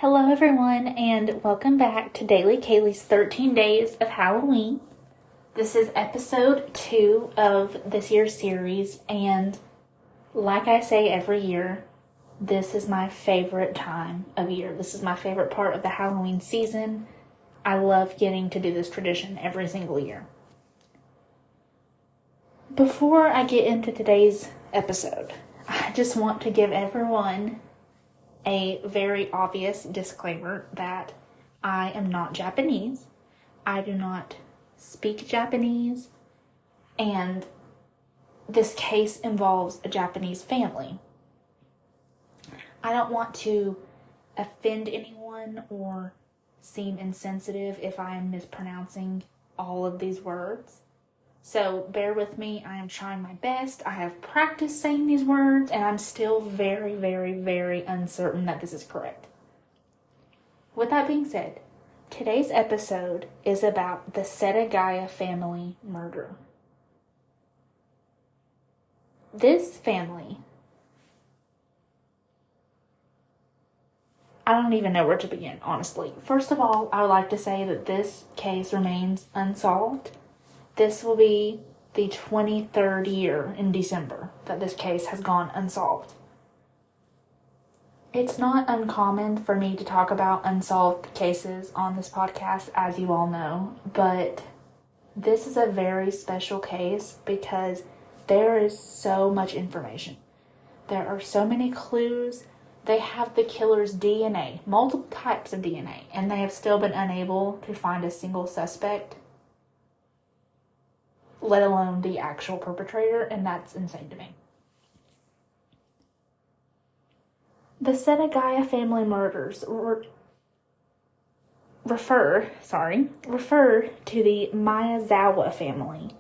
Hello, everyone, and welcome back to Daily Kaylee's 13 Days of Halloween. This is episode 2 of this year's series, and like I say every year, this is my favorite time of year. This is my favorite part of the Halloween season. I love getting to do this tradition every single year. Before I get into today's episode, I just want to give everyone a very obvious disclaimer that I am not Japanese. I do not speak Japanese, and this case involves a Japanese family. I don't want to offend anyone or seem insensitive if I am mispronouncing all of these words. So bear with me. I am trying my best. I have practiced saying these words, and I'm still very, very, very uncertain that this is correct. With that being said, today's episode is about the Setagaya family murder. This family, I don't even know where to begin, honestly. First of all, I would like to say that this case remains unsolved. This will be the 23rd year in December that this case has gone unsolved. It's not uncommon for me to talk about unsolved cases on this podcast, as you all know, but this is a very special case because there is so much information. There are so many clues. They have the killer's DNA, multiple types of DNA, and they have still been unable to find a single suspect, let alone the actual perpetrator, and that's insane to me. The Setagaya family murders refer to the Miyazawa family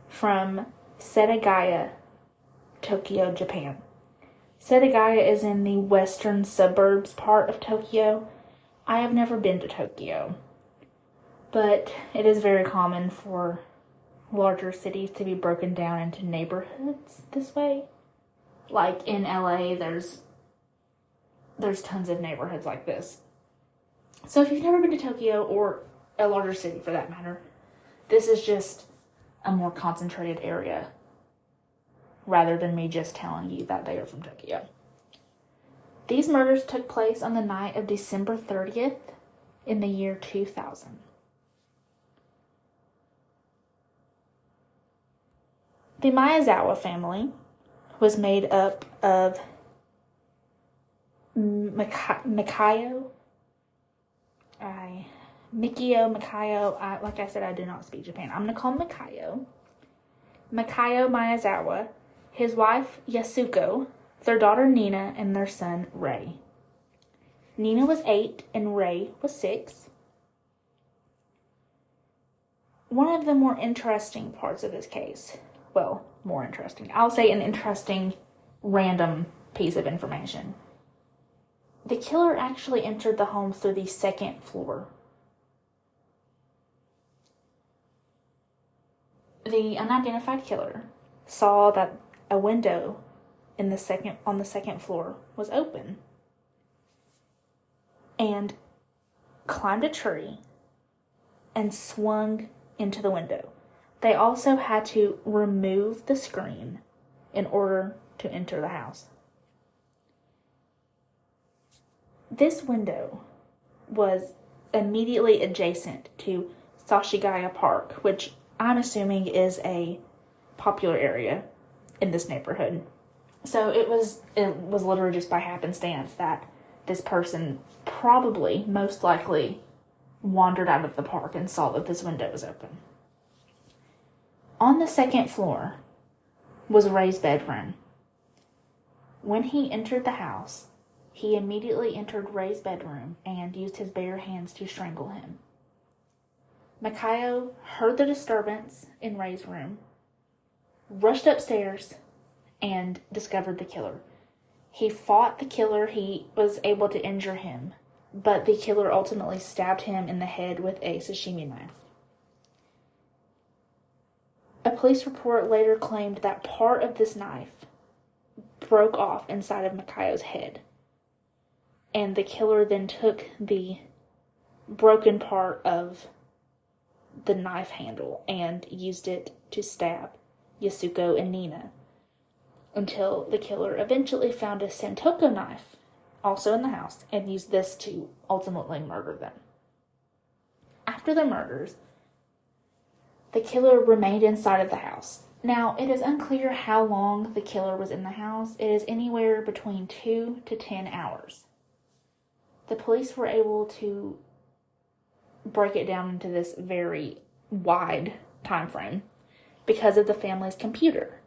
from Setagaya, Tokyo, Japan. Setagaya is in the western suburbs part of Tokyo. I have never been to Tokyo, but it is very common for larger cities to be broken down into neighborhoods this way. Like in LA, there's tons of neighborhoods like this. So if you've never been to Tokyo, or a larger city for that matter, this is just a more concentrated area rather than me just telling you that they are from Tokyo. These murders took place on the night of December 30th in the year 2000. The Miyazawa family was made up of Mikio. Like I said, I do not speak Japan. I'm going to call him Mikio. Mikio Miyazawa, his wife Yasuko, their daughter Nina, and their son Ray. Nina was 8 and Ray was 6. One of the more interesting parts of this case, more interesting. I'll say an interesting random piece of information. The killer actually entered the home through the second floor. The unidentified killer saw that a window on the second floor was open and climbed a tree and swung into the window. They also had to remove the screen in order to enter the house. This window was immediately adjacent to Setagaya Park, which I'm assuming is a popular area in this neighborhood. So it was literally just by happenstance that this person probably, most likely, wandered out of the park and saw that this window was open. On the second floor was Ray's bedroom. When he entered the house, he immediately entered Ray's bedroom and used his bare hands to strangle him. Mikio heard the disturbance in Ray's room, rushed upstairs, and discovered the killer. He fought the killer. He was able to injure him, but the killer ultimately stabbed him in the head with a sashimi knife. A police report later claimed that part of this knife broke off inside of Mikio's head. and the killer then took the broken part of the knife handle and used it to stab Yasuko and Nina, until the killer eventually found a Santoko knife, also in the house, and used this to ultimately murder them. After the murders, the killer remained inside of the house. Now, it is unclear how long the killer was in the house. It is anywhere between 2 to 10 hours. The police were able to break it down into this very wide time frame because of the family's computer.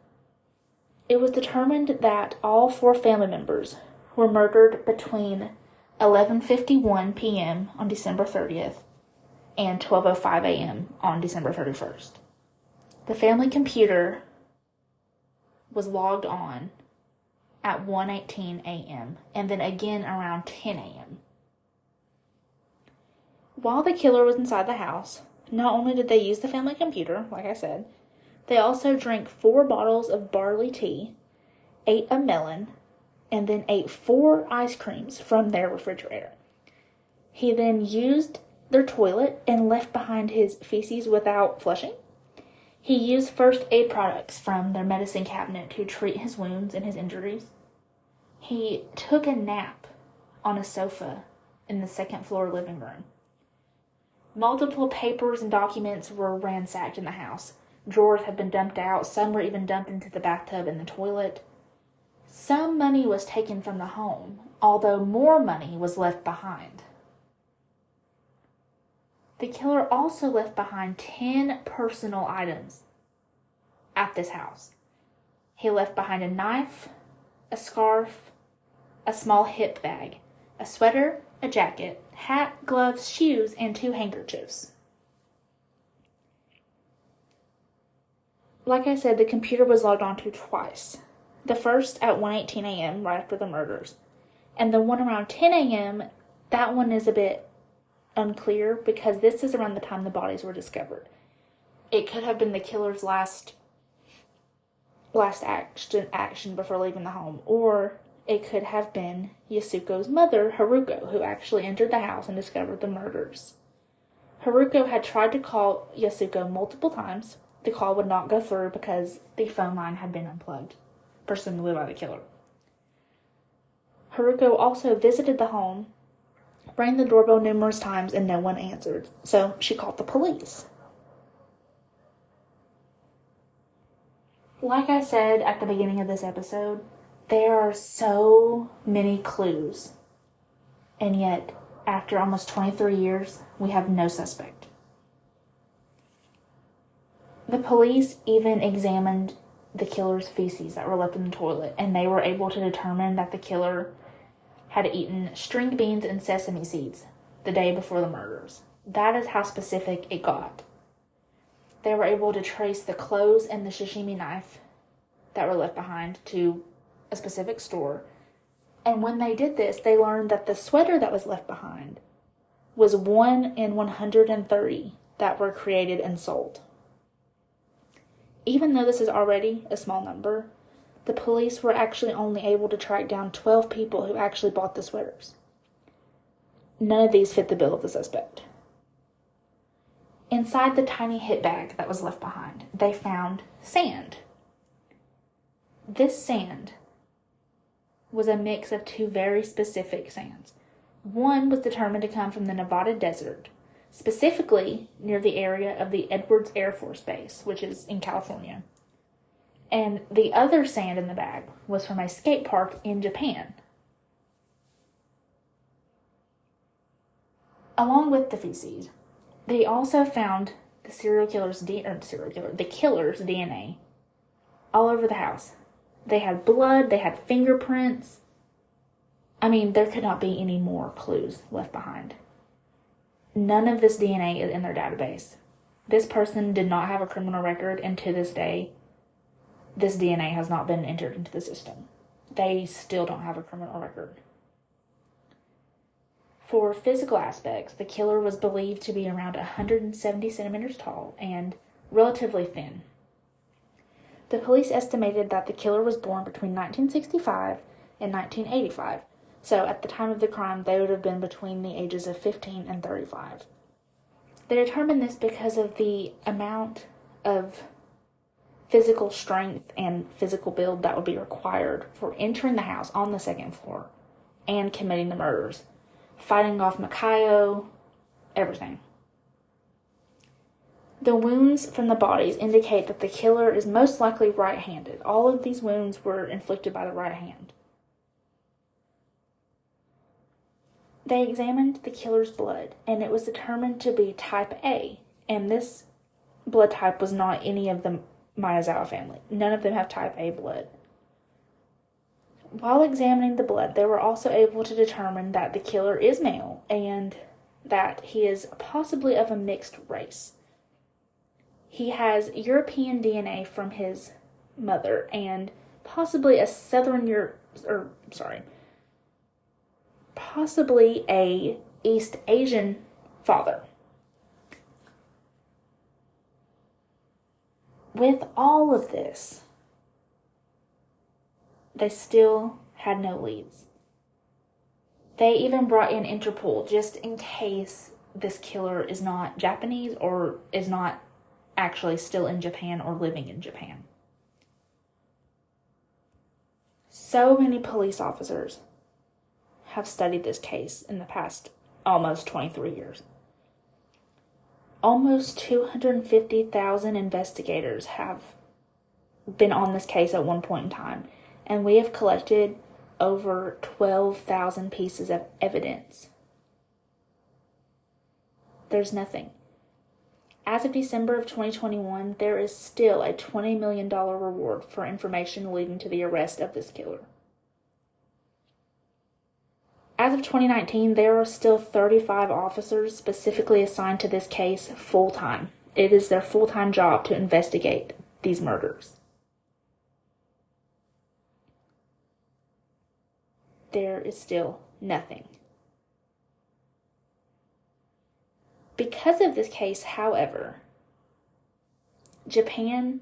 It was determined that all 4 family members were murdered between 11:51 p.m. on December 30th and 12:05 a.m. on December 31st. The family computer was logged on at 1:18 a.m. and then again around 10 a.m. While the killer was inside the house, not only did they use the family computer, like I said, they also drank 4 bottles of barley tea, ate a melon, and then ate 4 ice creams from their refrigerator. He then used their toilet and left behind his feces without flushing. He used first aid products from their medicine cabinet to treat his wounds and his injuries. He took a nap on a sofa in the second floor living room. Multiple papers and documents were ransacked in the house. Drawers had been dumped out. Some were even dumped into the bathtub and the toilet. Some money was taken from the home, although more money was left behind. The killer also left behind 10 personal items at this house. He left behind a knife, a scarf, a small hip bag, a sweater, a jacket, hat, gloves, shoes, and 2 handkerchiefs. Like I said, the computer was logged onto twice. The first at 1:18 a.m. right after the murders. And the one around 10 a.m., that one is a bit unclear because this is around the time the bodies were discovered. It could have been the killer's last action before leaving the home, or it could have been Yasuko's mother, Haruko, who actually entered the house and discovered the murders. Haruko had tried to call Yasuko multiple times. The call would not go through because the phone line had been unplugged, presumably by the killer. Haruko also visited the home, rang the doorbell numerous times, and no one answered, so she called the police. Like I said at the beginning of this episode, there are so many clues, and yet, after almost 23 years, we have no suspect. The police even examined the killer's feces that were left in the toilet, and they were able to determine that the killer had eaten string beans and sesame seeds the day before the murders. That is how specific it got. They were able to trace the clothes and the sashimi knife that were left behind to a specific store. And when they did this, they learned that the sweater that was left behind was 1 in 130 that were created and sold. Even though this is already a small number, the police were actually only able to track down 12 people who actually bought the sweaters. None of these fit the bill of the suspect. Inside the tiny hip bag that was left behind, they found sand. This sand was a mix of 2 very specific sands. One was determined to come from the Nevada desert, specifically near the area of the Edwards Air Force Base, which is in California. And the other sand in the bag was from a skate park in Japan. Along with the feces, they also found the killer's DNA all over the house. They had blood, they had fingerprints. I mean, there could not be any more clues left behind. None of this DNA is in their database. This person did not have a criminal record, and to this day, this DNA has not been entered into the system. They still don't have a criminal record. For physical aspects, the killer was believed to be around 170 centimeters tall and relatively thin. The police estimated that the killer was born between 1965 and 1985, So at the time of the crime, they would have been between the ages of 15 and 35. They determined this because of the amount of physical strength and physical build that would be required for entering the house on the second floor and committing the murders, fighting off Makayo, everything. The wounds from the bodies indicate that the killer is most likely right-handed. All of these wounds were inflicted by the right hand. They examined the killer's blood, and it was determined to be type A, and this blood type was not any of the Miyazawa family. None of them have type A blood. While examining the blood, they were also able to determine that the killer is male and that he is possibly of a mixed race. He has European DNA from his mother and possibly a possibly a East Asian father. With all of this, they still had no leads. They even brought in Interpol just in case this killer is not Japanese or is not actually still in Japan or living in Japan. So many police officers have studied this case in the past almost 23 years. Almost 250,000 investigators have been on this case at one point in time, and we have collected over 12,000 pieces of evidence. There's nothing. As of December of 2021, there is still a $20 million reward for information leading to the arrest of this killer. As of 2019, there are still 35 officers specifically assigned to this case full-time. It is their full-time job to investigate these murders. There is still nothing. Because of this case, however, Japan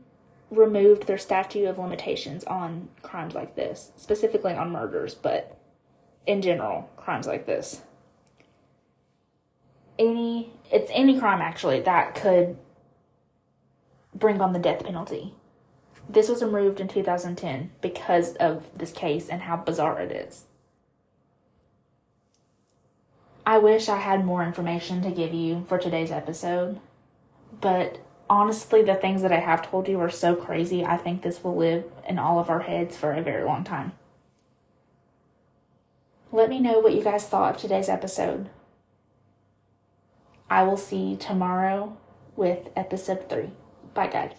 removed their statute of limitations on crimes like this, specifically on murders, but in general, crimes like this. It's any crime actually that could bring on the death penalty. This was removed in 2010 because of this case and how bizarre it is. I wish I had more information to give you for today's episode, but honestly, the things that I have told you are so crazy, I think this will live in all of our heads for a very long time. Let me know what you guys thought of today's episode. I will see you tomorrow with episode 3. Bye, guys.